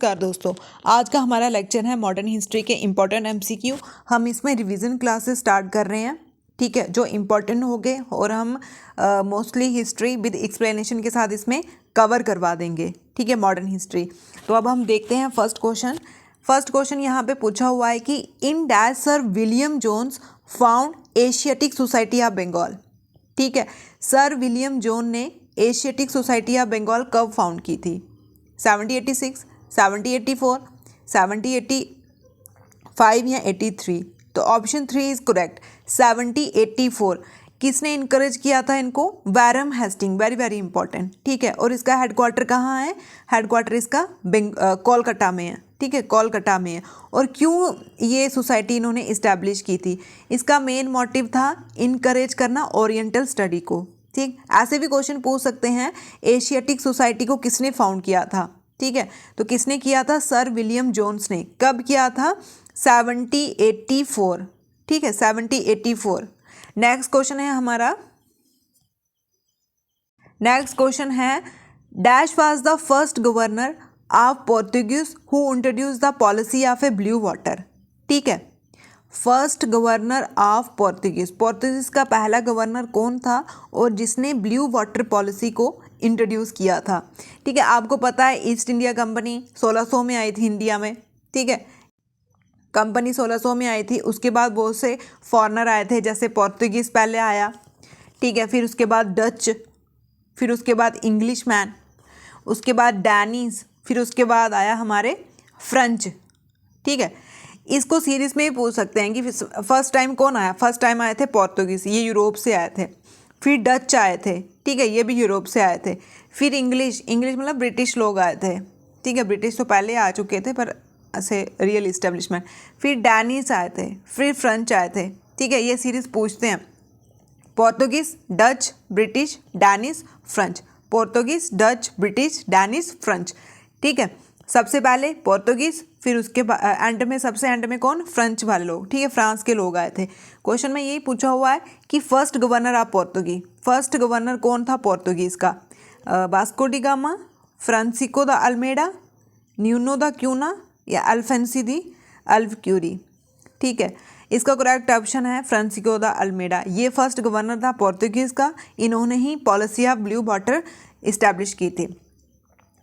नमस्कार दोस्तों, आज का हमारा लेक्चर है मॉडर्न हिस्ट्री के इम्पोर्टेंट एमसीक्यू। हम इसमें रिवीजन क्लासेस स्टार्ट कर रहे हैं, ठीक है, जो इम्पोर्टेंट हो गए और हम मोस्टली हिस्ट्री विद एक्सप्लेनेशन के साथ इसमें कवर करवा देंगे, ठीक है, मॉडर्न हिस्ट्री। तो अब हम देखते हैं फर्स्ट क्वेश्चन यहाँ पे पूछा हुआ है कि in dash sir William Jones found Asiatic Society of Bengal. ठीक है, सर विलियम जोन ने एशियाटिक सोसाइटी ऑफ बंगाल कब फाउंड की थी? 1786, 1784, 1785 या 83? तो ऑप्शन 3 इज करेक्ट, 1784। किसने इनकरेज किया था इनको? वैरम हेस्टिंग, वेरी वेरी इंपॉर्टेंट, ठीक है। और इसका हेडक्वार्टर कहाँ है? हेडक्वार्टर इसका कोलकाता में है, ठीक है, कोलकाता में है। और क्यों ये सोसाइटी इन्होंने इस्टेब्लिश की थी? इसका मेन मोटिव था इनकरेज करना ओरिएंटल स्टडी को, ठीक। ऐसे भी क्वेश्चन पूछ सकते हैं, एशियाटिक सोसाइटी को किसने फाउंड किया था? ठीक है, तो किसने किया था? सर विलियम जोन्स ने। कब किया था? 1784, ठीक है, 1784। नेक्स्ट क्वेश्चन है हमारा, नेक्स्ट क्वेश्चन है dash was the first governor of Portuguese who introduce the policy of A blue water. ठीक है, फर्स्ट गवर्नर ऑफ पोर्तुगीज का पहला गवर्नर कौन था और जिसने ब्लू वाटर पॉलिसी को इंट्रोड्यूस किया था? ठीक है, आपको पता है ईस्ट इंडिया कंपनी 1600 में आई थी इंडिया में, ठीक है, कंपनी 1600 में आई थी। उसके बाद बहुत से फॉरेनर आए थे, जैसे पोर्तुगीज़ पहले आया, ठीक है, फिर उसके बाद डच, फिर उसके बाद इंग्लिश मैन, उसके बाद डैनीज, फिर उसके बाद आया हमारे फ्रेंच, ठीक है। इसको सीरीज में ही पूछ सकते हैं कि फर्स्ट टाइम कौन आया? फर्स्ट टाइम आए थे पोर्तुगीज़, ये यूरोप से आए थे। फिर डच आए थे, ठीक है, ये भी यूरोप से आए थे। फिर इंग्लिश मतलब ब्रिटिश लोग आए थे, ठीक है, ब्रिटिश तो पहले आ चुके थे पर ऐसे रियल इस्टेब्लिशमेंट। फिर डैनिश आए थे, फिर फ्रेंच आए थे, ठीक है, ये सीरीज पूछते हैं। Portuguese, Dutch, British, Danish, French. Portuguese, Dutch, British, Danish, French, ठीक है। सबसे पहले पोर्तुगीज़, फिर उसके एंड में, सबसे एंड में कौन? फ्रेंच वाले लोग, ठीक है, फ्रांस के लोग आए थे। क्वेश्चन में यही पूछा हुआ है कि first governor of Portuguese, first governor कौन था पोर्तुगीज़ का? Vasco da Gama, Francisco de Almeida, Nuno de Cunha या अल्फेंसी दी अल्बक्यूरी। ठीक है, इसका करेक्ट ऑप्शन है फ्रांसिस्को द अल्मेडा। ये फर्स्ट गवर्नर था पोर्तुगीज़ का, इन्होंने ही policy of blue water establish की थी।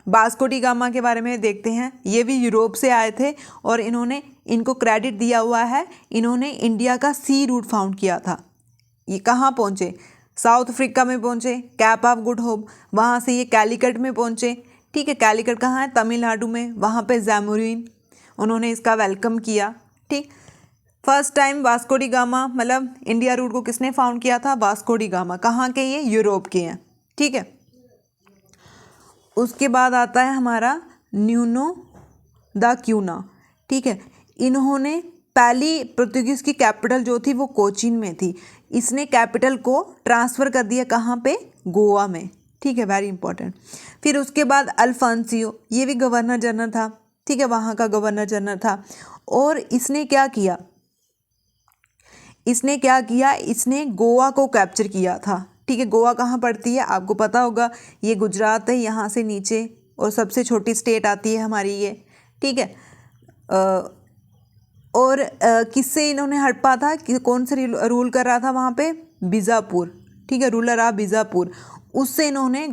वास्को डी गामा के बारे में देखते हैं, ये भी यूरोप से आए थे और इनको क्रेडिट दिया हुआ है, इन्होंने इंडिया का सी रूट फाउंड किया था। ये कहाँ पहुँचे? साउथ अफ्रीका में पहुँचे, कैप ऑफ गुड होप, वहाँ से ये कैलीकट में पहुँचे, ठीक है, कैलीकट कहाँ है? तमिलनाडु में, वहाँ पे जैमुरीन उन्होंने इसका वेलकम किया, ठीक। First time Vasco da gamma मतलब इंडिया रूट को किसने फाउंड किया था? Vasco da gamma. कहाँ के? ये यूरोप के हैं, ठीक है। उसके बाद आता है हमारा न्यूनो द क्यूना, ठीक है, इन्होंने पहली पोर्तुगीज़ की कैपिटल जो थी वो कोचीन में थी, इसने कैपिटल को ट्रांसफ़र कर दिया कहाँ पे? गोवा में, ठीक है, वेरी इंपॉर्टेंट। फिर उसके बाद अल्फांसियो, ये भी गवर्नर जनरल था, ठीक है, वहाँ का गवर्नर जनरल था। और इसने क्या किया? इसने गोवा को कैप्चर किया था, ठीक है। गोवा कहाँ पड़ती है? आपको पता होगा, ये गुजरात है, यहाँ से नीचे, और सबसे छोटी स्टेट आती है हमारी ये, ठीक है। और किससे इन्होंने हड़पा था? कि कौन से रूल कर रहा था वहाँ पे? बीजापुर, ठीक है, रूलर ऑफ बीजापुर। उससे इन्होंने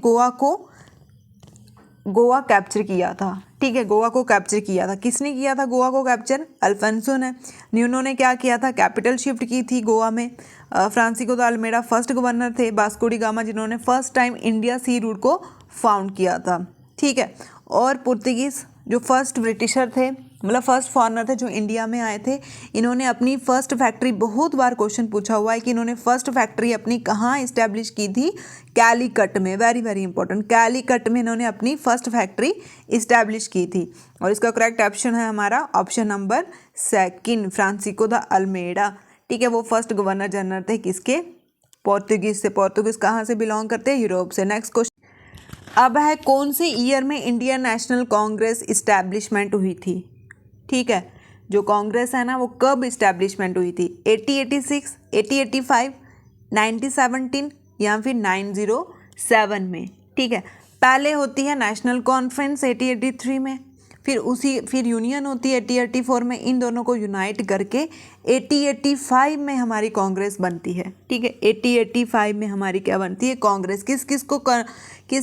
गोवा कैप्चर किया था, ठीक है, गोवा को कैप्चर किया था। किसने किया था गोवा को कैप्चर? अल्फांसो ने। न्यूनो ने क्या किया था? कैपिटल शिफ्ट की थी गोवा में। Francisco de Almeida first governor थे, वास्को डी गामा जिन्होंने first time India sea route को फाउंड किया था, ठीक है। और पुर्तगीज़ जो फर्स्ट ब्रिटिशर थे, मतलब फर्स्ट फॉरेनर थे जो इंडिया में आए थे, इन्होंने अपनी फर्स्ट फैक्ट्री, बहुत बार क्वेश्चन पूछा हुआ है कि इन्होंने फर्स्ट फैक्ट्री अपनी कहाँ इस्टेब्लिश की थी? कैलीकट में, वेरी वेरी इंपॉर्टेंट, कैलीकट में इन्होंने अपनी फर्स्ट फैक्ट्री इस्टेब्लिश की थी। और इसका करेक्ट ऑप्शन है हमारा option number 2, Francisco de Almeida, ठीक है, वो फर्स्ट गवर्नर जनरल थे किसके? पोर्तुगीज़ से। पोर्तुगीज़ कहाँ से बिलोंग करते हैं? यूरोप से। नेक्स्ट क्वेश्चन अब है, कौन से ईयर में इंडियन नेशनल कांग्रेस इस्टेब्लिशमेंट हुई थी? ठीक है, जो कांग्रेस है ना वो कब इस्टेब्लिशमेंट हुई थी? 1886, 1885, 1917 या फिर 907 में, ठीक है। पहले होती है नेशनल कॉन्फ्रेंस 1883 में, फिर यूनियन होती है 1884 में, इन दोनों को यूनाइट करके 1885 में हमारी कांग्रेस बनती है। ठीक है, 1885 में हमारी क्या बनती है? कांग्रेस। किस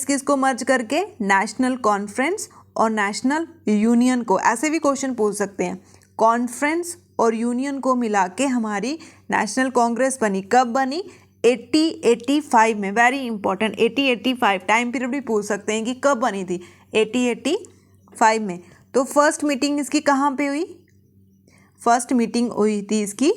किस को मर्ज करके? नेशनल कॉन्फ्रेंस और नेशनल यूनियन को। ऐसे भी क्वेश्चन पूछ सकते हैं। कॉन्फ्रेंस और यूनियन को मिला के हमारी नेशनल कांग्रेस बनी। कब बनी? 1885 में। वेरी इंपॉर्टेंट, 1885 टाइम पीरियड भी पूछ सकते हैं कि कब बनी थी? 1885 में। तो फर्स्ट मीटिंग इसकी कहाँ पे हुई? फर्स्ट मीटिंग हुई थी इसकी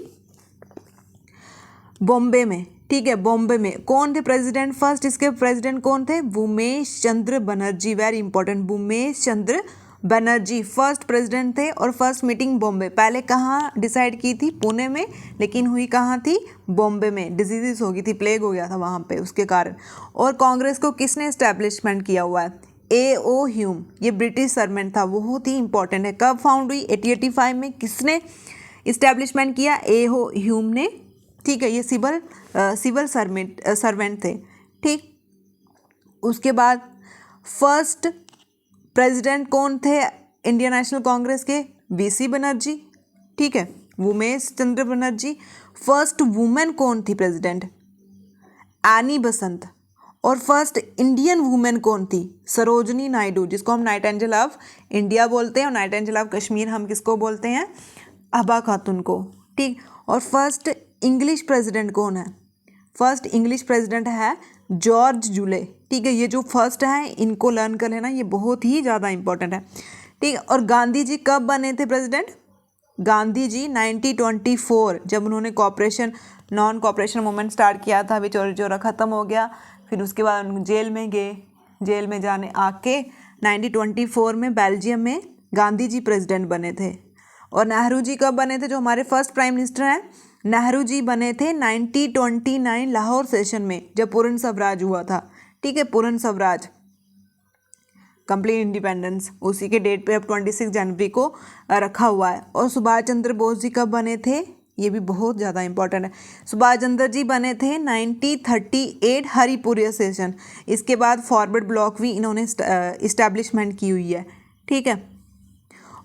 बॉम्बे में। ठीक है, बॉम्बे में। कौन थे प्रेसिडेंट? फर्स्ट इसके प्रेसिडेंट कौन थे? भूमेश चंद्र बनर्जी। वेरी इंपॉर्टेंट, भूमेश चंद्र बनर्जी फर्स्ट प्रेसिडेंट थे। और फर्स्ट मीटिंग बॉम्बे। पहले कहाँ डिसाइड की थी? पुणे में, लेकिन हुई कहाँ थी? बॉम्बे में। डिजीजेस हो गई थी, प्लेग हो गया था वहाँ पे, उसके कारण। और कांग्रेस को किसने एस्टेब्लिशमेंट किया हुआ है? A.O. ह्यूम। ये ब्रिटिश सर्वेंट था, बहुत ही इंपॉर्टेंट है। कब फाउंड हुई? 1885 में। किसने इस्टेब्लिशमेंट किया? A.O. ह्यूम ने। ठीक है, ये सिविल सर्वेंट थे। ठीक, उसके बाद फर्स्ट प्रेसिडेंट कौन थे इंडियन नेशनल कांग्रेस के? V.C. बनर्जी। ठीक है, भूमेश चंद्र बनर्जी। फर्स्ट वुमेन कौन थी प्रेसिडेंट? Any Besant. और फर्स्ट इंडियन वुमेन कौन थी? सरोजनी नायडू, जिसको हम नाइटिंगेल ऑफ इंडिया बोलते हैं। और नाइटिंगेल ऑफ कश्मीर हम किसको बोलते हैं? हबा खातून को। ठीक, और फर्स्ट इंग्लिश प्रेसिडेंट कौन है? फर्स्ट इंग्लिश प्रेसिडेंट है जॉर्ज जूले। ठीक है, ये जो फर्स्ट है इनको लर्न कर लेना, ये बहुत ही ज़्यादा इंपॉर्टेंट है। ठीक है, और गांधी जी कब बने थे प्रेसिडेंट? गांधी जी 1924, जब उन्होंने नॉन कॉपरेशन मूवमेंट स्टार्ट किया था, अभी चोरी चोरा ख़त्म हो गया। फिर उसके बाद जेल में गए, जेल में जाने आके 1924 में बेल्जियम में गांधी जी प्रेसिडेंट बने थे। और नेहरू जी कब बने थे? जो हमारे फर्स्ट प्राइम मिनिस्टर हैं, नेहरू जी बने थे 1929 लाहौर सेशन में, जब पूर्ण स्वराज हुआ था। ठीक है, पूर्ण स्वराज, कंप्लीट इंडिपेंडेंस, उसी के डेट पे अब 26 जनवरी को रखा हुआ है। और सुभाष चंद्र बोस जी कब बने थे? ये भी बहुत ज़्यादा इंपॉर्टेंट है। सुभाष चंद्र जी बने थे 1938 हरिपुरिया सेशन। इसके बाद फॉरवर्ड ब्लॉक भी इन्होंने इस्टेब्लिशमेंट की हुई है। ठीक है,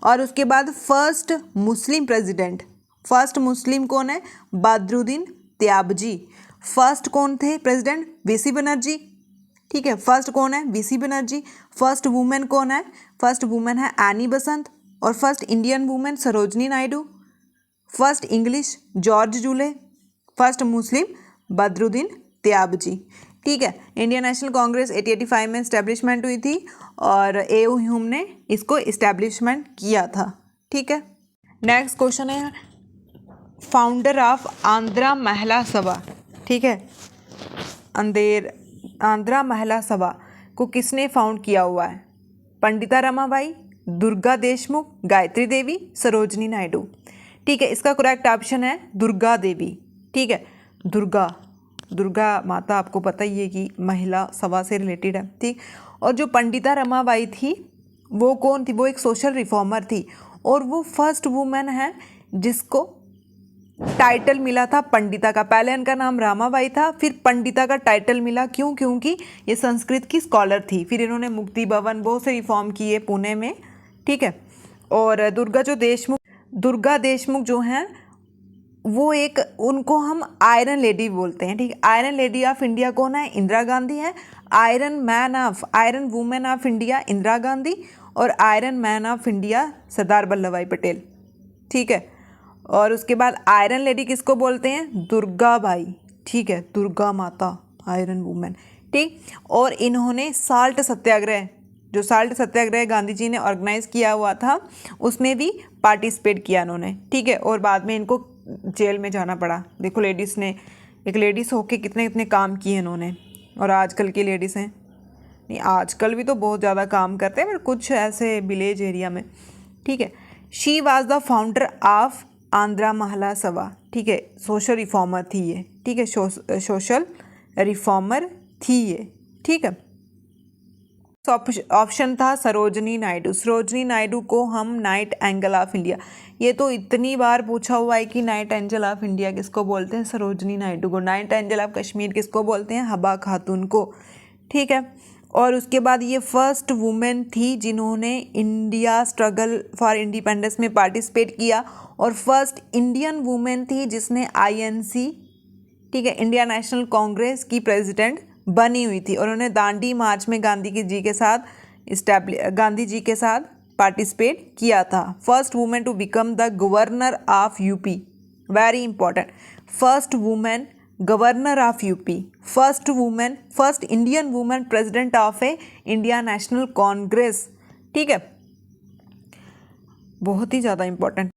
और उसके बाद first Muslim president, first Muslim कौन है? बदरुद्दीन त्याबजी। फर्स्ट कौन थे प्रेसिडेंट? V.C. बनर्जी। ठीक है, फर्स्ट कौन है? V.C. बनर्जी। फर्स्ट वुमेन कौन है? फर्स्ट वुमेन है एनी बसंत। और first Indian women Sarojini Naidu. First English George Yule. First Muslim Badruddin Tyabji. ठीक है, इंडियन नेशनल कांग्रेस 1885 में इस्टेब्लिशमेंट हुई थी और A.O. ह्यूम ने इसको इस्टेब्लिशमेंट किया था। ठीक है, नेक्स्ट क्वेश्चन है फाउंडर ऑफ आंध्रा महिला सभा। ठीक है, आंध्रा महिला सभा को किसने फाउंड किया हुआ है? पंडिता रमाबाई, दुर्गा देशमुख, गायत्री देवी, सरोजनी नायडू। ठीक है, इसका करेक्ट ऑप्शन है दुर्गा देवी। ठीक है, दुर्गा माता आपको पता ही है कि महिला सभा से रिलेटेड है। ठीक, और जो पंडिता रमाबाई थी वो कौन थी? वो एक सोशल रिफॉर्मर थी और वो फर्स्ट वुमेन है जिसको टाइटल मिला था पंडिता का। पहले इनका नाम रामाबाई था, फिर पंडिता का टाइटल मिला। क्यों? क्योंकि ये संस्कृत की स्कॉलर थी। फिर इन्होंने मुक्ति भवन बहुत से रिफॉर्म किए पुणे में। ठीक है, और दुर्गा देशमुख जो हैं वो एक, उनको हम आयरन लेडी बोलते हैं। ठीक है, आयरन लेडी ऑफ इंडिया कौन है? इंदिरा गांधी है। Iron women of India Indira Gandhi. और iron man of India Sardar Vallabh भाई पटेल। ठीक है, और उसके बाद आयरन लेडी किसको बोलते हैं? दुर्गा बाई। ठीक है, दुर्गा माता, आयरन वुमेन। ठीक, और इन्होंने साल्ट सत्याग्रह, जो साल्ट सत्याग्रह गांधी जी ने ऑर्गेनाइज किया हुआ था, उसमें भी पार्टिसिपेट किया इन्होंने। ठीक है, और बाद में इनको जेल में जाना पड़ा। देखो लेडीज़ ने, एक लेडीज़ होके कितने कितने काम किए इन्होंने। और आजकल की लेडीज़ हैं, नहीं आजकल भी तो बहुत ज़्यादा काम करते हैं, पर कुछ ऐसे विलेज एरिया में। ठीक है, she was the founder of Andhra महिला सभा। ठीक है, सोशल रिफॉर्मर थी ये। ठीक है, सोशल रिफॉर्मर थी ये। ठीक है, ऑप्शन था सरोजनी नायडू। सरोजनी नायडू को हम नाइट एंगल ऑफ इंडिया, ये तो इतनी बार पूछा हुआ है कि नाइट एंगल ऑफ इंडिया किसको बोलते हैं? सरोजनी नायडू को। नाइट एंगल ऑफ कश्मीर किसको बोलते हैं? हबा खातून को। ठीक है, और उसके बाद ये फर्स्ट वुमेन थी जिन्होंने इंडिया स्ट्रगल फॉर इंडिपेंडेंस में पार्टिसिपेट किया, और फर्स्ट इंडियन वुमेन थी जिसने आईएनसी, ठीक है, इंडिया नेशनल कांग्रेस की प्रेसिडेंट बनी हुई थी, और उन्होंने दांडी मार्च में गांधी जी के साथ पार्टिसिपेट किया था। First women to become the governor of UP, very important, first women governor of UP, first Indian women president of a India National Congress, ठीक है, बहुत ही ज़्यादा इंपॉर्टेंट।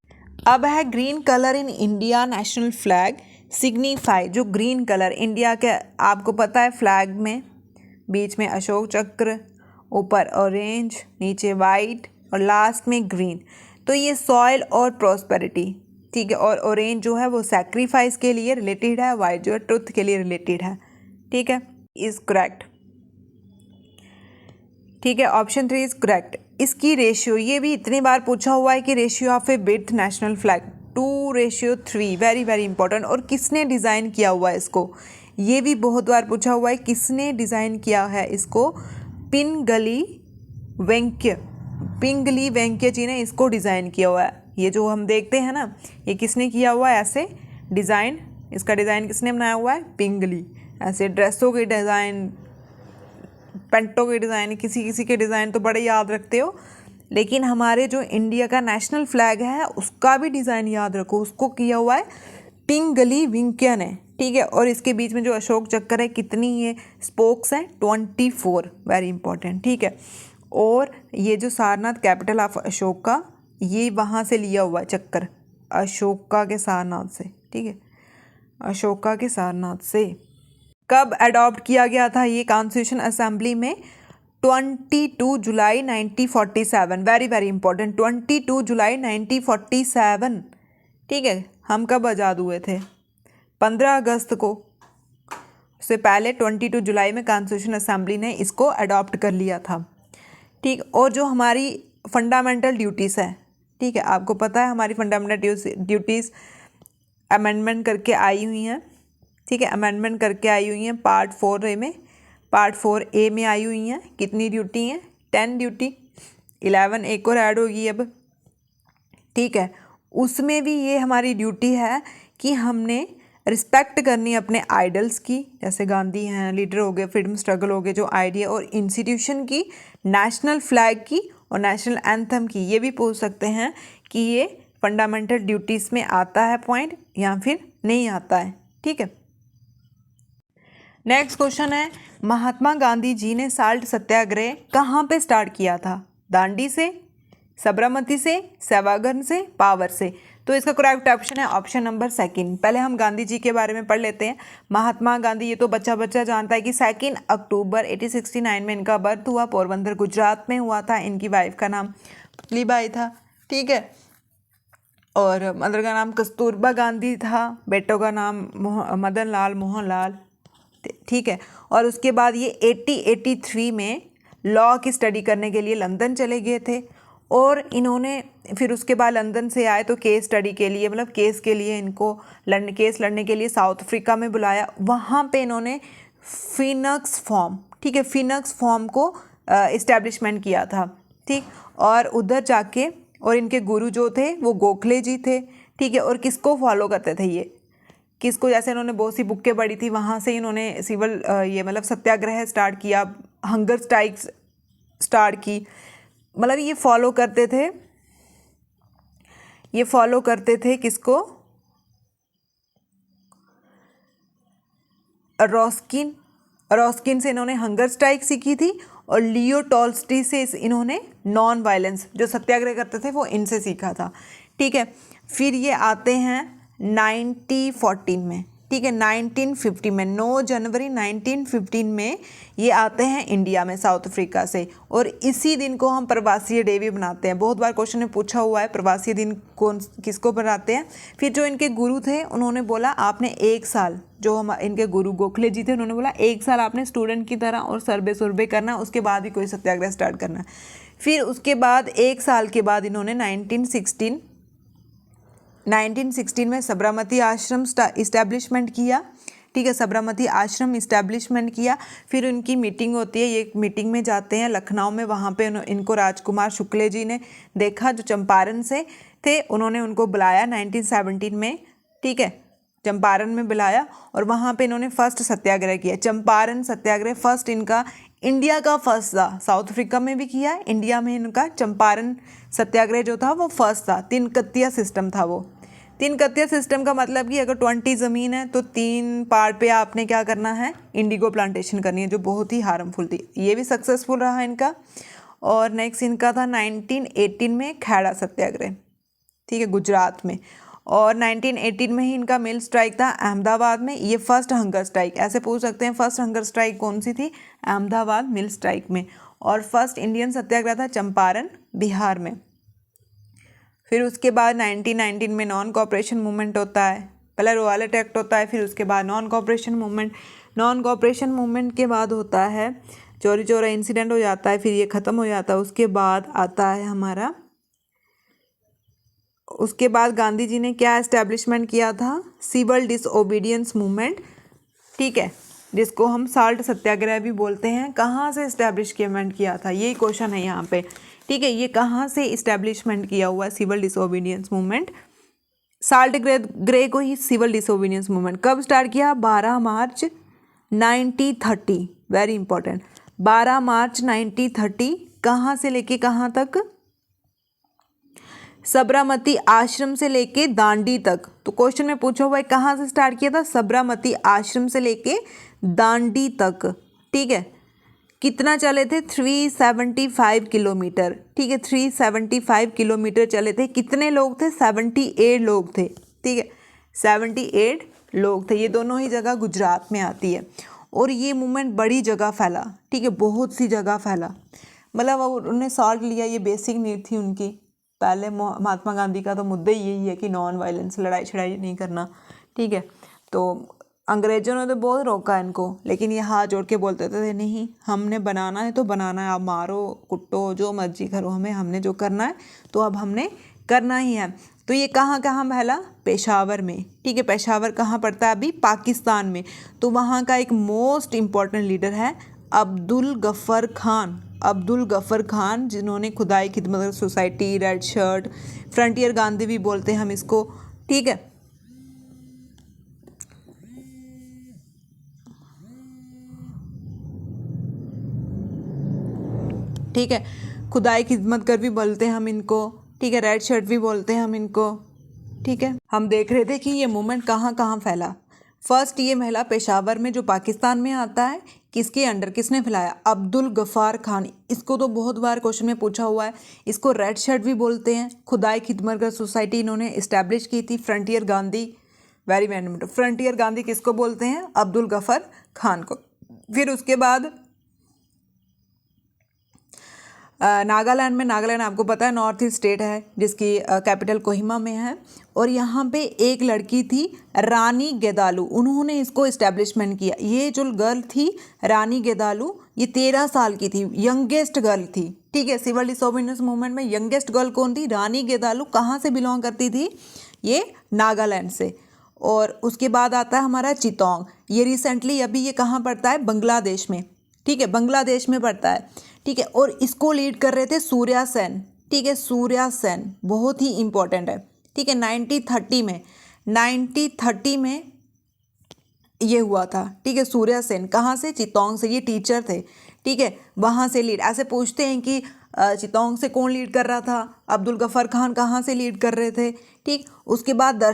अब है green colour in India national flag signify, जो green colour India के, आपको पता है फ्लैग में बीच में अशोक चक्र, ऊपर ऑरेंज, नीचे वाइट और लास्ट में ग्रीन, तो ये सॉइल और प्रॉस्पेरिटी, ठीक है, और ऑरेंज जो है वो सैक्रिफाइस के लिए रिलेटेड है, वाइट जो है ट्रुथ के लिए रिलेटेड है, ठीक है, इज करेक्ट, ठीक है, ऑप्शन 3 इज करेक्ट। इसकी रेशियो, ये भी इतनी बार पूछा हुआ है कि ratio of A with national flag 2:3, very very important. और किसने डिज़ाइन किया हुआ है इसको, ये भी बहुत बार पूछा हुआ है, किसने डिज़ाइन किया है इसको, पिंगली वेंकय जी ने इसको डिज़ाइन किया हुआ है। ये जो हम देखते हैं ना, ये किसने किया हुआ है ऐसे डिज़ाइन, इसका डिज़ाइन किसने बनाया हुआ है, पिंगली। ऐसे ड्रेसों के डिज़ाइन, पेंटों के डिज़ाइन, किसी किसी के डिज़ाइन तो बड़े याद रखते हो, लेकिन हमारे जो इंडिया का नेशनल फ्लैग है उसका भी डिज़ाइन याद रखो, उसको किया हुआ है पिंगली वेंकय ने, ठीक है। और इसके बीच में जो अशोक चक्र है, कितनी ये स्पोक्स हैं, 24, वेरी इंपॉर्टेंट, ठीक है। और ये जो सारनाथ कैपिटल ऑफ अशोका, ये वहाँ से लिया हुआ है चक्कर, अशोका के सारनाथ से, ठीक है, अशोका के सारनाथ से। कब अडॉप्ट किया गया था ये कॉन्स्टिट्यूशन असेंबली में, 22 जुलाई 1947, वेरी वेरी इंपॉर्टेंट, 22 जुलाई 1947, ठीक है। हम कब आज़ाद हुए थे, 15 अगस्त को, उससे पहले 22 जुलाई में कॉन्स्टिट्यूशन असेंबली ने इसको अडॉप्ट कर लिया था, ठीक। और जो हमारी फंडामेंटल ड्यूटीज़ है, ठीक है, आपको पता है हमारी फंडामेंटल ड्यूटीज़ अमेंडमेंट करके आई हुई हैं, ठीक है, अमेंडमेंट करके आई हुई हैं पार्ट 4A में आई हुई हैं। कितनी ड्यूटी हैं, 10 ड्यूटी, 11 एक और ऐड होगी अब, ठीक है। उसमें भी ये हमारी ड्यूटी है कि हमने रिस्पेक्ट करनी अपने आइडल्स की, जैसे गांधी हैं, लीडर हो गए, फ्रीडम स्ट्रगल हो गए जो आइडिया, और इंस्टीट्यूशन की, नेशनल फ्लैग की और नेशनल एंथम की। ये भी पूछ सकते हैं कि ये फंडामेंटल ड्यूटीज़ में आता है पॉइंट या फिर नहीं आता है, ठीक है। नेक्स्ट क्वेश्चन है, महात्मा गांधी जी ने साल्ट सत्याग्रह कहाँ पे स्टार्ट किया था, दांडी से, साबरमती से, सेवाग्राम से, पावर से। तो इसका करेक्ट ऑप्शन है ऑप्शन नंबर 2। पहले हम गांधी जी के बारे में पढ़ लेते हैं। महात्मा गांधी, ये तो बच्चा बच्चा जानता है कि 2 अक्टूबर 1869 में इनका बर्थ हुआ, पोरबंदर गुजरात में हुआ था। इनकी वाइफ का नाम पुतलीबाई था, ठीक है, और मदर का नाम कस्तूरबा गांधी था, बेटों का नाम मदन लाल, मोहन लाल, ठीक है। और उसके बाद ये 1883 में लॉ की स्टडी करने के लिए लंदन चले गए थे, और इन्होंने फिर उसके बाद लंदन से आए तो केस स्टडी के लिए, मतलब केस के लिए इनको केस लड़ने के लिए साउथ अफ्रीका में बुलाया। वहाँ पे इन्होंने फिनक्स फॉर्म, ठीक है, फिनक्स फॉर्म को इस्टेब्लिशमेंट किया था, ठीक। और उधर जाके, और इनके गुरु जो थे वो गोखले जी थे, ठीक है। और किसको फॉलो करते थे ये, किसको, जैसे इन्होंने बहुत सी बुकें पढ़ी थी, वहाँ से इन्होंने सिविल ये मतलब सत्याग्रह स्टार्ट किया, हंगर स्ट्राइक्स स्टार्ट की, मतलब ये फॉलो करते थे किसको, रॉस्किन से इन्होंने हंगर स्ट्राइक सीखी थी, और लियो टॉल्स्टॉय से इन्होंने नॉन वायलेंस, जो सत्याग्रह करते थे वो इनसे सीखा था, ठीक है। फिर ये आते हैं 1914 में, ठीक है, 1950 में, 9 जनवरी 1915 में ये आते हैं इंडिया में साउथ अफ्रीका से, और इसी दिन को हम प्रवासी डे भी बनाते हैं। बहुत बार क्वेश्चन में पूछा हुआ है प्रवासी दिन कौन किसको बनाते हैं। फिर जो इनके गुरु थे उन्होंने बोला आपने 1 साल, जो हम इनके गुरु गोखले जी थे, उन्होंने बोला 1 साल आपने स्टूडेंट की तरह और सर्वे करना, उसके बाद ही कोई सत्याग्रह स्टार्ट करना। फिर उसके बाद 1 साल के बाद इन्होंने 1916 में साबरमती आश्रम इस्टेब्लिशमेंट किया, ठीक है, साबरमती आश्रम इस्टेब्लिशमेंट किया। फिर उनकी मीटिंग होती है, ये मीटिंग में जाते हैं लखनऊ में, वहाँ पे इनको राजकुमार शुक्ले जी ने देखा जो चंपारण से थे, उन्होंने उनको बुलाया 1917 में, ठीक है, चंपारण में बुलाया और वहाँ पे इन्होंने फर्स्ट सत्याग्रह किया। चंपारण सत्याग्रह फर्स्ट इनका इंडिया का फर्स्ट था, साउथ अफ्रीका में भी किया, इंडिया में इनका चंपारण सत्याग्रह जो था वो फर्स्ट था। 3 कत्तिया सिस्टम था वो। 3 कत्तिया सिस्टम का मतलब कि अगर 20 ज़मीन है तो 3 पार्ट पे आपने क्या करना है, इंडिगो प्लांटेशन करनी है, जो बहुत ही हार्मफुल थी। ये भी सक्सेसफुल रहा इनका। और नेक्स्ट इनका था 1918 में खेड़ा सत्याग्रह, ठीक है, गुजरात में। और 1918 में ही इनका मिल स्ट्राइक था अहमदाबाद में, ये फर्स्ट हंगर स्ट्राइक, ऐसे पूछ सकते हैं फर्स्ट हंगर स्ट्राइक कौन सी थी, अहमदाबाद मिल स्ट्राइक में। और फर्स्ट इंडियन सत्याग्रह था चंपारण, बिहार में। फिर उसके बाद 1919 में नॉन कॉपरेशन मूवमेंट होता है, पहले रॉयलेट एक्ट होता है, फिर उसके बाद non cooperation movement. Non cooperation movement के बाद होता है चौरी चौरा इंसिडेंट हो जाता है, फिर ये ख़त्म हो जाता है। उसके बाद आता है हमारा, उसके बाद गांधी जी ने क्या एस्टेब्लिशमेंट किया था, सिविल डिसओबीडियंस मूवमेंट, ठीक है, जिसको हम साल्ट सत्याग्रह भी बोलते हैं। कहाँ से इस्टेब्लिशमेंट किया था, यही क्वेश्चन है यहाँ पे, ठीक है, ये कहाँ से इस्टेब्लिशमेंट किया हुआ है सिविल डिसओबीडियंस मूवमेंट। साल्ट ग्रे को ही सिविल डिसओबीडियंस मूवमेंट कब स्टार्ट किया, 12 मार्च 1930, वेरी इंपॉर्टेंट, 12 मार्च 1930। कहाँ से लेके कहाँ तक, साबरमती आश्रम से लेके दांडी तक। तो क्वेश्चन में पूछा हुआ है कहाँ से स्टार्ट किया था, साबरमती आश्रम से लेके दांडी तक, ठीक है। कितना चले थे, 375 किलोमीटर, ठीक है, 375 किलोमीटर चले थे। कितने लोग थे, 78 लोग थे, ठीक है, 78 लोग थे। ये दोनों ही जगह गुजरात में आती है। और ये मूवमेंट बड़ी जगह फैला, ठीक है, बहुत सी जगह फैला, मतलब उन्होंने सॉल्ट लिया, ये बेसिक नीड थी उनकी। पहले महात्मा गांधी का तो मुद्दा ही यही है कि नॉन वायलेंस, लड़ाई छड़ाई नहीं करना, ठीक है। तो अंग्रेज़ों ने तो बहुत रोका इनको, लेकिन ये हाथ जोड़ के बोलते थे नहीं, हमने बनाना है तो बनाना है, आप मारो कुटो जो मर्जी करो, हमने जो करना है तो अब हमने करना ही है। तो ये कहाँ कहाँ फैला, पेशावर में, ठीक है, पेशावर कहाँ पड़ता है अभी, पाकिस्तान में। तो वहाँ का एक मोस्ट इम्पॉर्टेंट लीडर है अब्दुल गफ़र खान, अब्दुल गफ़र खान, जिन्होंने खुदाई खिदमत society, red shirt, frontier Gandhi भी बोलते हैं हम इसको, ठीक है। ठीक है, खुदाई खिदमत कर भी बोलते हैं हम इनको, ठीक है, रेड शर्ट भी बोलते हैं हम इनको, ठीक है। हम देख रहे थे कि ये मूवमेंट कहाँ कहाँ फैला। फर्स्ट ये महिला पेशावर में, जो पाकिस्तान में आता है, किसके अंडर, किसने फैलाया, अब्दुल गफ़ार खान। इसको तो बहुत बार क्वेश्चन में पूछा हुआ है। इसको रेड शर्ट भी बोलते हैं। खुदाई खिदमतगर सोसाइटी इन्होंने इस्टेब्लिश की थी। Frontier Gandhi, very very, frontier Gandhi किसको बोलते हैं, अब्दुल गफ़ार खान को। फिर उसके बाद नागालैंड में, नागालैंड आपको पता है नॉर्थ ईस्ट स्टेट है, जिसकी कैपिटल कोहिमा में है। और यहाँ पे एक लड़की थी रानी गेदालू, उन्होंने इसको इस्टेब्लिशमेंट किया। ये जो गर्ल थी रानी गेदालू, ये 13 साल की थी, यंगेस्ट गर्ल थी, ठीक है। सिविल डिसोबीडियंस मूवमेंट में यंगेस्ट गर्ल कौन थी, रानी गेदालू। कहाँ से बिलोंग करती थी, ये नागालैंड से। और उसके बाद आता है हमारा चितौंग, ये रिसेंटली अभी ये कहाँ पड़ता है, बांग्लादेश में, ठीक है, बांग्लादेश में पड़ता है, ठीक है। और इसको लीड कर रहे थे सूर्या सेन, ठीक है, सूर्या सेन बहुत ही इंपॉर्टेंट है, ठीक है। 1930 में ये हुआ था, ठीक है। सूर्या सेन कहाँ से, चितौंग से, ये टीचर थे, ठीक है, वहाँ से लीड। ऐसे पूछते हैं कि चितौंग से कौन लीड कर रहा था, अब्दुल गफ़ार खान कहाँ से लीड कर रहे थे, ठीक। उसके बाद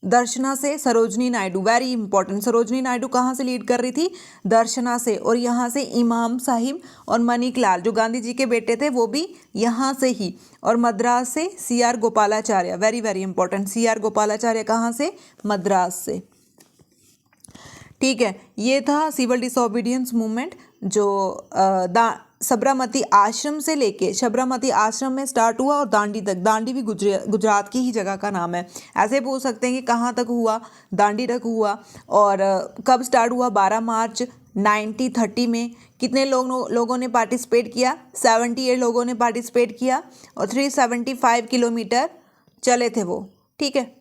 दर्शना से सरोजनी नायडू, वेरी इंपॉर्टेंट, सरोजनी नायडू कहाँ से लीड कर रही थी, दर्शना से। और यहाँ से इमाम साहिब और मणिक लाल, जो गांधी जी के बेटे थे, वो भी यहाँ से ही। और मद्रास से CR Gopalacharya, very very important, CR Gopalacharya कहाँ से, मद्रास से, ठीक है। ये था सिविल डिसोबीडियंस मूवमेंट, जो साबरमती आश्रम से लेके, साबरमती आश्रम में स्टार्ट हुआ और दांडी तक। दांडी भी गुजरात की ही जगह का नाम है। ऐसे पूछ सकते हैं कि कहाँ तक हुआ, दांडी तक हुआ। और कब स्टार्ट हुआ, 12 मार्च 1930 में। कितने लोगों ने पार्टिसिपेट किया, 78 लोगों ने पार्टिसिपेट किया। और 375 किलोमीटर चले थे वो, ठीक है।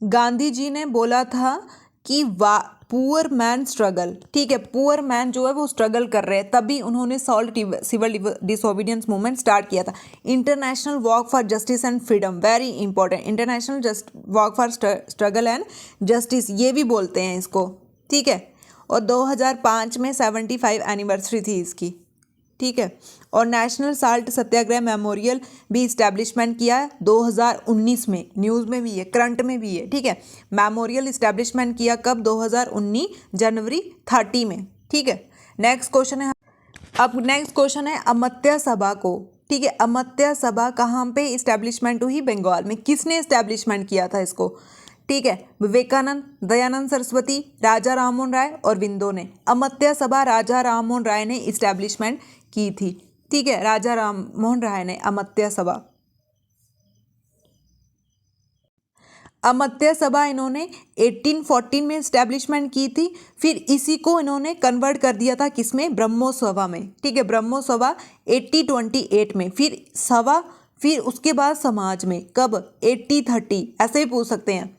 गांधी जी ने बोला था कि पुअर मैन स्ट्रगल, ठीक है, पुअर मैन जो है वो स्ट्रगल कर रहे हैं, तभी उन्होंने salt civil disobedience movement start किया था। International walk for justice and freedom, very important, international walk for struggle and justice, ये भी बोलते हैं इसको, ठीक है। और 2005 में 75 एनिवर्सरी थी इसकी, ठीक है। और नेशनल साल्ट सत्याग्रह मेमोरियल भी इस्टेब्लिशमेंट किया है 2019 में, न्यूज़ में भी है, करंट में भी है, ठीक है। मेमोरियल इस्टेब्लिशमेंट किया कब? 2019 जनवरी 30 में, ठीक है। नेक्स्ट क्वेश्चन है, अब नेक्स्ट क्वेश्चन है अमर्त्य सभा को, ठीक है, अमर्त्य सभा कहाँ पे इस्टेब्लिशमेंट हुई? बंगाल में। किसने इस्टेब्लिशमेंट किया था इसको? ठीक है, विवेकानंद, दयानंद सरस्वती, राजा राममोहन राय और बिंदो ने। अमर्त्य सभा राजा राममोहन राय ने इस्टेब्लिशमेंट की थी, ठीक है, राजा राममोहन राय ने अमर्त्य सभा। अमर्त्य सभा इन्होंने 1814 में इस्टेब्लिशमेंट की थी, फिर इसी को इन्होंने कन्वर्ट कर दिया था किसमें? ब्रह्मो सभा में, ठीक है, ब्रह्मो सभा 1828 में, फिर सभा, फिर उसके बाद समाज में, कब? 1830, ऐसे ही पूछ सकते हैं।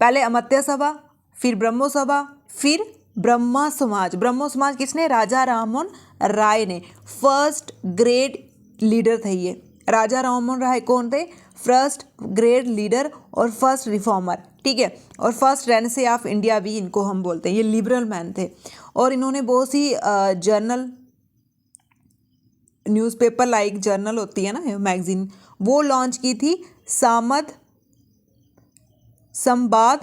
पहले अमर्त्य सभा, फिर ब्रह्मो सभा, फिर ब्रह्मा समाज। ब्रह्मो समाज किसने? राजा राममोहन राय ने। फर्स्ट ग्रेड लीडर थे ये। राजा राममोहन राय कौन थे? फर्स्ट ग्रेड लीडर और फर्स्ट रिफॉर्मर, ठीक है, और फर्स्ट रेनेसां ऑफ इंडिया भी इनको हम बोलते हैं। ये लिबरल मैन थे और इन्होंने बहुत सी जर्नल, न्यूज़पेपर लाइक जर्नल होती है ना, मैगजीन, वो लॉन्च की थी। Samad, Sambad,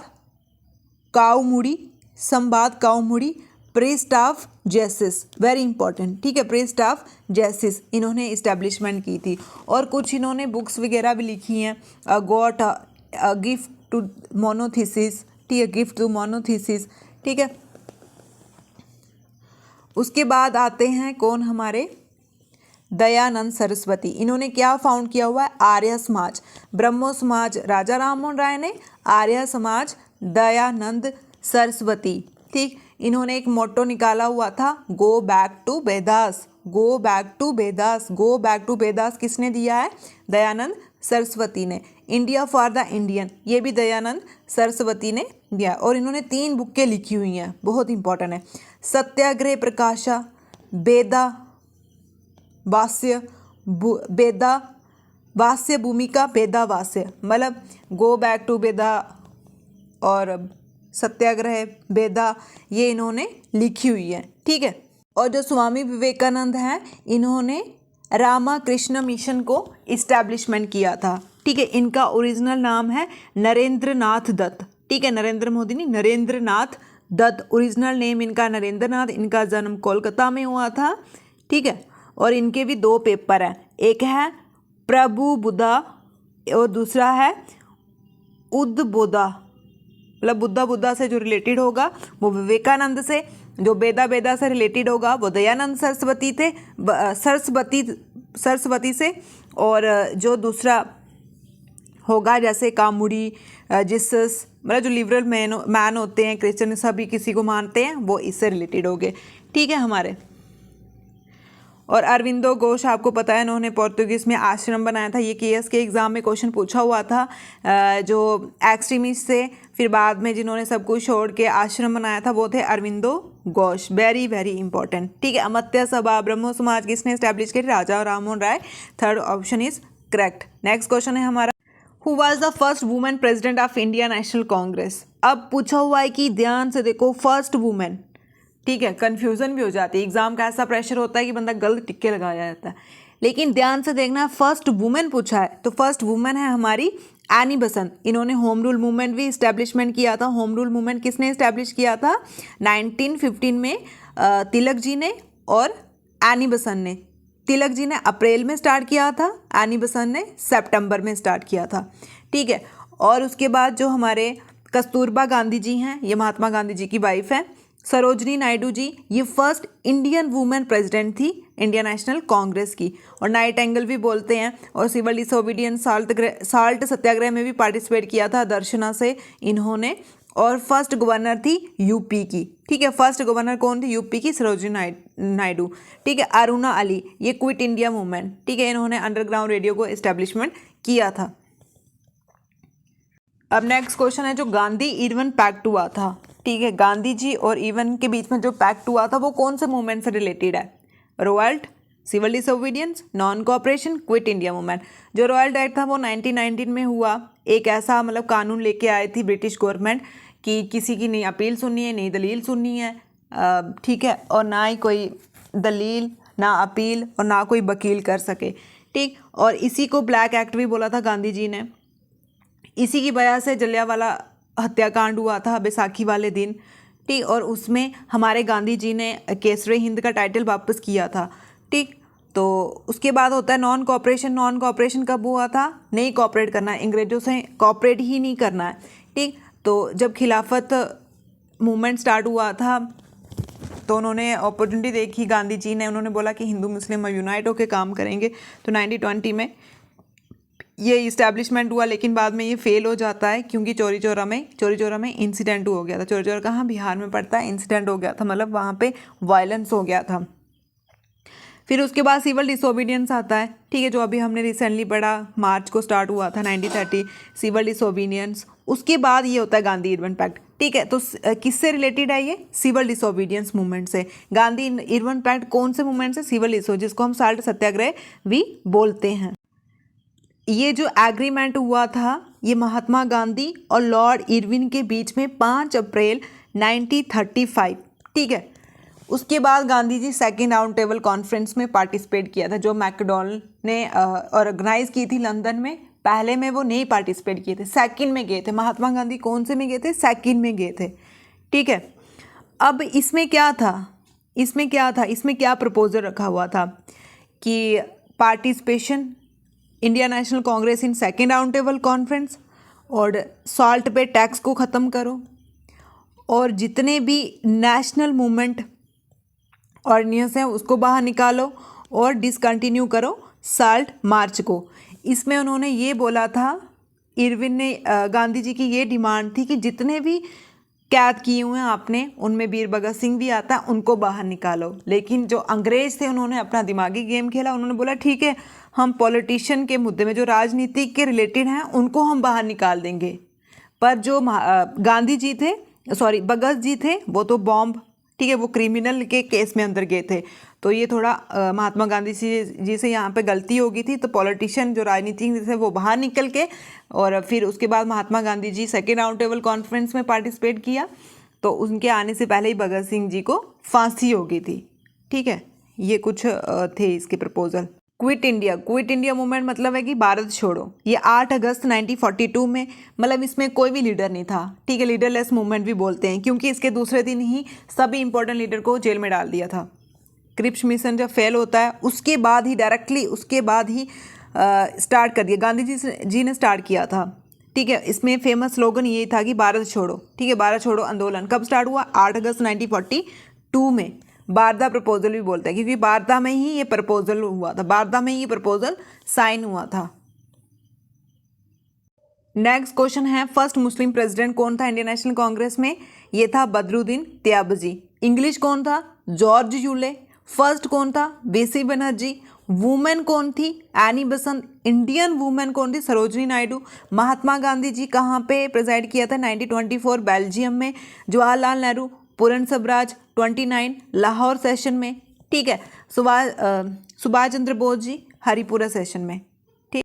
Kaumudi, Sambad Kaumudi, precept of justice, very important, ठीक है, प्रेस्ट ऑफ जस्टिस इन्होंने इस्टेब्लिशमेंट की थी। और कुछ इन्होंने बुक्स वगैरह भी लिखी हैं, गॉट अ गिफ्ट टू मोनोथीसिस, ठीक है, गिफ्ट टू मोनोथीसिस, ठीक है। उसके बाद आते हैं कौन? हमारे दयानंद सरस्वती। इन्होंने क्या फाउंड किया हुआ है? आर्य समाज। ब्रह्मो समाज राजा राममोहन राय ने, आर्य समाज दयानंद सरस्वती, ठीक। इन्होंने एक मोटो निकाला हुआ था, go back to Vedas, go back to Vedas, go back to Vedas किसने दिया है? दयानंद सरस्वती ने। इंडिया फॉर द इंडियन, ये भी दयानंद सरस्वती ने दिया। और इन्होंने 3 बुकें लिखी हुई हैं, बहुत इंपॉर्टेंट है। सत्याग्रह प्रकाशा, वेदा वास्य, वेदा वास्य भूमिका, वेदा वास्य, मतलब गो बैक टू वेदा और सत्याग्रह, वेदा, ये इन्होंने लिखी हुई है, ठीक है। और जो स्वामी विवेकानंद हैं, इन्होंने रामाकृष्ण मिशन को इस्टेब्लिशमेंट किया था, ठीक है। इनका ओरिजिनल नाम है नरेंद्र नाथ दत्त, ठीक है, नरेंद्र मोदी नहीं, नरेंद्र नाथ दत्त, ओरिजिनल नेम इनका नरेंद्र नाथ। इनका जन्म कोलकाता में हुआ था, ठीक है। और इनके भी 2 पेपर हैं, एक है प्रभु बुद्धा और दूसरा है उद्बोधा, मतलब बुद्धा बुद्धा से जो रिलेटेड होगा वो विवेकानंद से, जो वेदा वेदा से रिलेटेड होगा वो दयानंद सरस्वती थे, सरस्वती से, और जो दूसरा होगा जैसे कामुड़ी, जिसस, मतलब जो लिबरल मैन होते हैं, क्रिश्चियन सभी किसी को मानते हैं, वो इससे रिलेटेड हो गए, ठीक है हमारे। और अरविंदो घोष, आपको पता है इन्होंने पोर्तुगीज़ में आश्रम बनाया था। ये केएस के एग्ज़ाम में क्वेश्चन पूछा हुआ था, जो एक्सट्रीमिस्ट से फिर बाद में जिन्होंने सब कुछ छोड़ के आश्रम बनाया था वो थे Aurobindo Ghosh, very very important, ठीक है। अमर्त्य सभा, ब्रह्मो समाज किसने स्टैब्लिश किया? Raja Rammohan Roy. Third option is correct. Next question है हमारा, who was the first women president of India National Congress. अब पूछा हुआ है कि ध्यान से देखो, फर्स्ट वुमेन, ठीक है, कंफ्यूजन भी हो जाती है, एग्जाम का ऐसा प्रेशर होता है कि बंदा गलत टिक्के लगाया जाता है, लेकिन ध्यान से देखना, फर्स्ट वुमेन पूछा है तो फर्स्ट वुमेन है हमारी एनी बसंत। इन्होंने होम रूल मूवमेंट भी इस्टेब्लिशमेंट किया था। होम रूल मूवमेंट किसने इस्टेब्लिश किया था? 1915 में तिलक जी ने और एनी बसंत ने। तिलक जी ने अप्रैल में स्टार्ट किया था, एनी बसंत ने सितंबर में स्टार्ट किया था, ठीक है। और उसके बाद जो हमारे कस्तूरबा गांधी जी हैं, ये महात्मा गांधी जी की वाइफ है। सरोजनी नायडू जी, ये फर्स्ट इंडियन वुमेन प्रेसिडेंट थी इंडियन नेशनल कांग्रेस की। और नाइटेंगल भी बोलते हैं। और सिविल डिसोबीडियंस साल्ट सत्याग्रह में भी पार्टिसिपेट किया था दर्शना से इन्होंने। और फर्स्ट गवर्नर थी यूपी की, ठीक है। फर्स्ट गवर्नर कौन थी? यूपी की सरोजनी नायडू, ठीक है। अरुणा अली, ये क्विट इंडिया मूवमेंट, ठीक है, इन्होंने अंडरग्राउंड रेडियो को एस्टेब्लिशमेंट किया था। अब नेक्स्ट क्वेश्चन है, जो गांधी इरविन पैक्ट हुआ था, ठीक है, गांधी जी और इवन के बीच में जो पैक्ट हुआ था वो कौन से मूवमेंट से रिलेटेड है? Rowlatt, civil disobedience, non cooperation, quit India movement. जो रॉयल एक्ट था वो 1919 में हुआ। एक ऐसा मतलब कानून लेके आए थी ब्रिटिश गवर्नमेंट कि किसी की नहीं अपील सुननी है, नहीं दलील सुननी है, ठीक है, और ना ही कोई दलील, ना अपील और ना कोई वकील कर सके, ठीक। और इसी को ब्लैक एक्ट भी बोला था गांधी जी ने। इसी की वजह से जलियांवाला हत्याकांड हुआ था बैसाखी वाले दिन, ठीक। और उसमें हमारे गांधी जी ने केसरे हिंद का टाइटल वापस किया था, ठीक। तो उसके बाद होता है नॉन कोऑपरेशन। नॉन कोऑपरेशन कब हुआ था? नहीं कोऑपरेट करना है, अंग्रेजों से कोऑपरेट ही नहीं करना है, ठीक। तो जब खिलाफत मूवमेंट स्टार्ट हुआ था तो उन्होंने अपॉर्चुनिटी देखी गांधी जी ने, उन्होंने बोला कि हिंदू मुस्लिम यूनाइट होकर काम करेंगे। तो 1920 में ये इस्टेब्लिशमेंट हुआ, लेकिन बाद में ये फेल हो जाता है क्योंकि चौरी चौरा में इंसिडेंट हो गया था। चौरी चौरा कहाँ? बिहार में पड़ता है। इंसिडेंट हो गया था, मतलब वहाँ पे वायलेंस हो गया था। फिर उसके बाद सिविल डिसोबीडियंस आता है, ठीक है, जो अभी हमने रिसेंटली पढ़ा, मार्च को स्टार्ट हुआ था 1930 सिविल डिसोबीडियंस। उसके बाद ये होता है गांधी इरविन पैक्ट, ठीक है। तो किससे रिलेटेड है ये? सिविल डिसोबीडियंस मूवमेंट से। गांधी इरविन पैक्ट कौन से मूवमेंट से? सिविल डिसो, जिसको हम साल्ट सत्याग्रह भी बोलते हैं। ये जो एग्रीमेंट हुआ था ये महात्मा गांधी और लॉर्ड इरविन के बीच में 5 अप्रैल 1935, ठीक है। उसके बाद Gandhi ji second round table conference में पार्टिसिपेट किया था, जो मैकडॉनल्ड ने ऑर्गेनाइज की थी लंदन में। पहले में वो नहीं पार्टिसिपेट किए थे, सेकंड में गए थे। महात्मा गांधी कौन से में गए थे? सेकंड में गए थे, ठीक है। अब इसमें क्या प्रपोजल रखा हुआ था कि participation India National Congress in second round table conference, और सॉल्ट पे टैक्स को ख़त्म करो, और जितने भी नेशनल मूवमेंट ऑर्डिनेंस हैं उसको बाहर निकालो, और डिसकंटिन्यू करो साल्ट मार्च को। इसमें उन्होंने ये बोला था, इरविन ने, गांधी जी की ये डिमांड थी कि जितने भी कैद किए हुए हैं आपने, उनमें वीर भगत सिंह भी आता है, उनको बाहर निकालो। लेकिन जो अंग्रेज थे उन्होंने अपना दिमागी गेम खेला, उन्होंने बोला ठीक है, हम पॉलिटिशियन के मुद्दे में जो राजनीति के रिलेटेड हैं उनको हम बाहर निकाल देंगे। पर जो गांधी जी थे, सॉरी भगत जी थे, वो तो बॉम्ब, ठीक है, वो क्रिमिनल के केस में अंदर गए थे। तो ये थोड़ा महात्मा गांधी जी से यहाँ पे गलती हो गई थी। तो पॉलिटिशियन जो राजनीतिक थे वो बाहर निकल के, और फिर उसके बाद Mahatma Gandhi ji second round table conference में पार्टिसिपेट किया। तो उनके आने से पहले ही भगत सिंह जी को फांसी हो गई थी, ठीक है। ये कुछ थे इसके प्रपोजल। क्विट इंडिया मूवमेंट मतलब है कि भारत छोड़ो। ये 8 अगस्त 1942 में, मतलब इसमें कोई भी लीडर नहीं था, ठीक है। लीडरलेस मूवमेंट भी बोलते हैं क्योंकि इसके दूसरे दिन ही सभी इंपॉर्टेंट लीडर को जेल में डाल दिया था। क्रिप्स मिशन जब फेल होता है उसके बाद ही स्टार्ट कर दिया, गांधी जी ने स्टार्ट किया था, ठीक है। इसमें फेमस स्लोगन ये था कि भारत छोड़ो, ठीक है। भारत छोड़ो आंदोलन कब स्टार्ट हुआ? 8 अगस्त 1942 में। बारदा प्रपोजल भी बोलते हैं क्योंकि बारदा में ही ये प्रपोजल हुआ था, बारदा में ही ये प्रपोजल साइन हुआ था। नेक्स्ट क्वेश्चन है, फर्स्ट मुस्लिम प्रेसिडेंट कौन था इंडियन नेशनल कांग्रेस में? ये था बदरुद्दीन त्याबजी। इंग्लिश कौन था? George Yule. फर्स्ट कौन था? वीसी बनर्जी। वुमेन कौन थी? एनी बसंत। इंडियन वुमेन कौन थी? सरोजनी नायडू। महात्मा गांधी जी कहाँ पे प्रेजाइड किया था? 1924 बेल्जियम में। जवाहरलाल नेहरू पूर्ण स्वराज 29 लाहौर सेशन में, ठीक है। सुभाष चंद्र बोस जी हरिपुरा सेशन में, ठीक।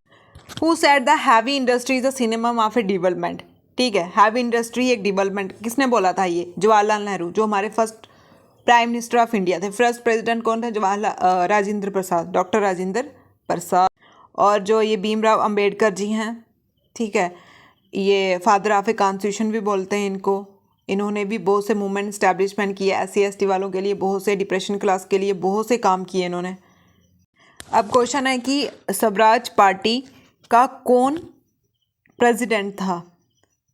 Who said the heavy industry is a cinema of A development, ठीक है। हैवी इंडस्ट्री एक डेवलपमेंट, किसने बोला था ये? जवाहरलाल नेहरू, जो हमारे first prime minister of India थे। फर्स्ट प्रेसिडेंट कौन थे? राजेंद्र प्रसाद, डॉक्टर राजेंद्र प्रसाद। और जो ये भीमराव अंबेडकर जी हैं, ठीक है, ये फादर ऑफ ए कॉन्स्टिट्यूशन भी बोलते हैं इनको। इन्होंने भी बहुत से मूवमेंट इस्टेब्लिशमेंट किए, SC ST वालों के लिए, बहुत से डिप्रेशन क्लास के लिए बहुत से काम किए इन्होंने। अब क्वेश्चन है कि स्वराज पार्टी का कौन प्रेसिडेंट था?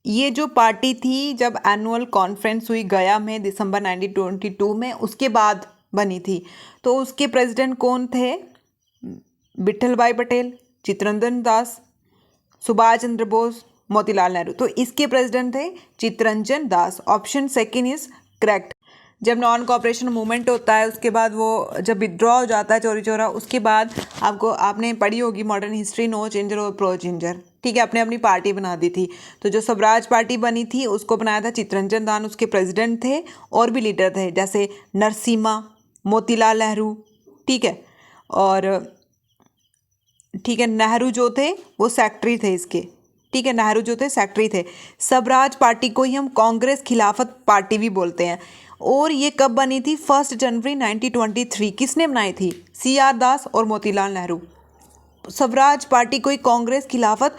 ये जो पार्टी थी जब एनुअल कॉन्फ्रेंस हुई गया में दिसंबर 1922 में, उसके बाद बनी थी। तो उसके प्रेसिडेंट कौन थे? विठल भाई पटेल, चित्तरंजन दास, सुभाष चंद्र बोस, मोतीलाल नेहरू। तो इसके प्रेसिडेंट थे Chittaranjan Das. Option second is correct. जब नॉन कोऑपरेशन मूवमेंट होता है उसके बाद वो जब विड्रॉ हो जाता है चौरी चौरा, उसके बाद आपने पढ़ी होगी मॉडर्न हिस्ट्री, नो चेंजर और प्रो चेंजर, ठीक है, अपनी अपनी पार्टी बना दी थी। तो जो स्वराज पार्टी बनी थी उसको बनाया था चित्तरंजन दास, उसके प्रेसिडेंट थे, और भी लीडर थे जैसे नरसिम्हा, मोतीलाल नेहरू, ठीक है, और ठीक है, नेहरू जो थे वो सेक्रेटरी थे इसके, ठीक है, नेहरू जो थे सेक्रेटरी थे। स्वराज पार्टी को ही हम कांग्रेस खिलाफत पार्टी भी बोलते हैं। और ये कब बनी थी? 1 जनवरी 1923। किसने बनाई थी? CR दास और मोतीलाल नेहरू। स्वराज पार्टी को ही कांग्रेस खिलाफत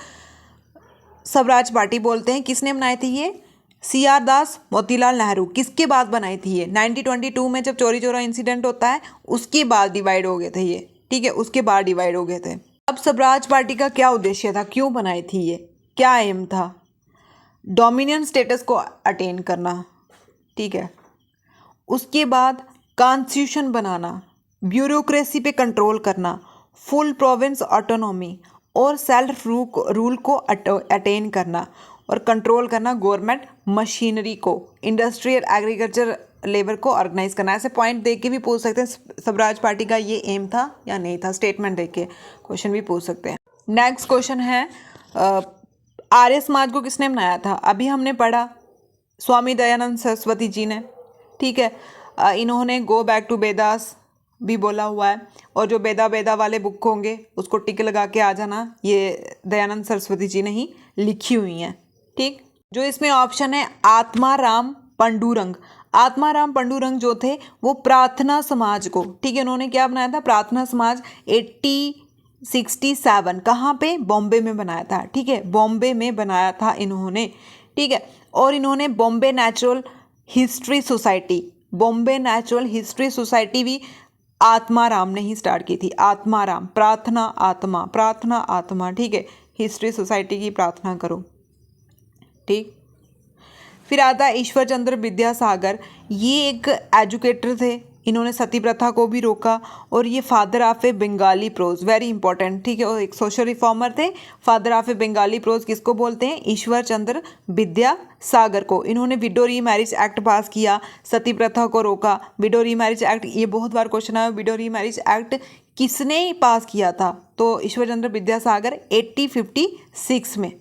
स्वराज पार्टी बोलते हैं। किसने बनाई थी ये? CR दास, मोतीलाल नेहरू। किसके बाद बनाई थी ये? 1922 में जब चौरी चौरा इंसिडेंट होता है उसके बाद डिवाइड हो गए थे ये, ठीक है, उसके बाद डिवाइड हो गए थे। अब स्वराज पार्टी का क्या उद्देश्य था, क्यों बनाई थी ये, क्या एम था? डोमिनियन स्टेटस को अटेन करना, ठीक है, उसके बाद कॉन्स्टिट्यूशन बनाना, ब्यूरोक्रेसी पे कंट्रोल करना, फुल प्रोविंस ऑटोनॉमी और सेल्फ रूल को अटेन करना, और कंट्रोल करना गवर्नमेंट मशीनरी को, इंडस्ट्रियल एग्रीकल्चर लेबर को ऑर्गेनाइज करना। ऐसे पॉइंट देख के भी पूछ सकते हैं स्वराज पार्टी का ये एम था या नहीं था, स्टेटमेंट देख के क्वेश्चन भी पूछ सकते हैं। नेक्स्ट क्वेश्चन है आर्य समाज को किसने बनाया था? अभी हमने पढ़ा स्वामी दयानंद सरस्वती जी ने, ठीक है, इन्होंने गो बैक टू वेदास भी बोला हुआ है, और जो बेदा वाले बुक होंगे उसको टिक लगा के आ जाना, ये दयानंद सरस्वती जी ने ही लिखी हुई हैं, ठीक। जो इसमें ऑप्शन है आत्माराम पंडुरंग, आत्माराम पंडुरंग जो थे वो प्रार्थना समाज को, ठीक है, उन्होंने क्या बनाया था? प्रार्थना समाज 1867 कहाँ पे? बॉम्बे में बनाया था, ठीक है, बॉम्बे में बनाया था इन्होंने, ठीक है। और इन्होंने Bombay natural history society, Bombay natural history society भी आत्माराम ने ही स्टार्ट की थी। आत्माराम, प्रार्थना आत्मा, प्रार्थना आत्मा, ठीक है, हिस्ट्री सोसाइटी की प्रार्थना करो, ठीक। फिर आता है ईश्वर चंद्र विद्यासागर, ये एक एजुकेटर थे, इन्होंने सती प्रथा को भी रोका, और ये father of a Bengali prose, very important, ठीक है, और एक सोशल रिफॉर्मर थे। Father of a Bengali prose किसको बोलते हैं? ईश्वर चंद्र विद्यासागर को। इन्होंने विडो री मैरिज एक्ट पास किया, सती प्रथा को रोका। विडो री मैरिज एक्ट, ये बहुत बार क्वेश्चन आया, विडो री मैरिज एक्ट किसने पास किया था? तो ईश्वर चंद्र विद्यासागर 1856 में,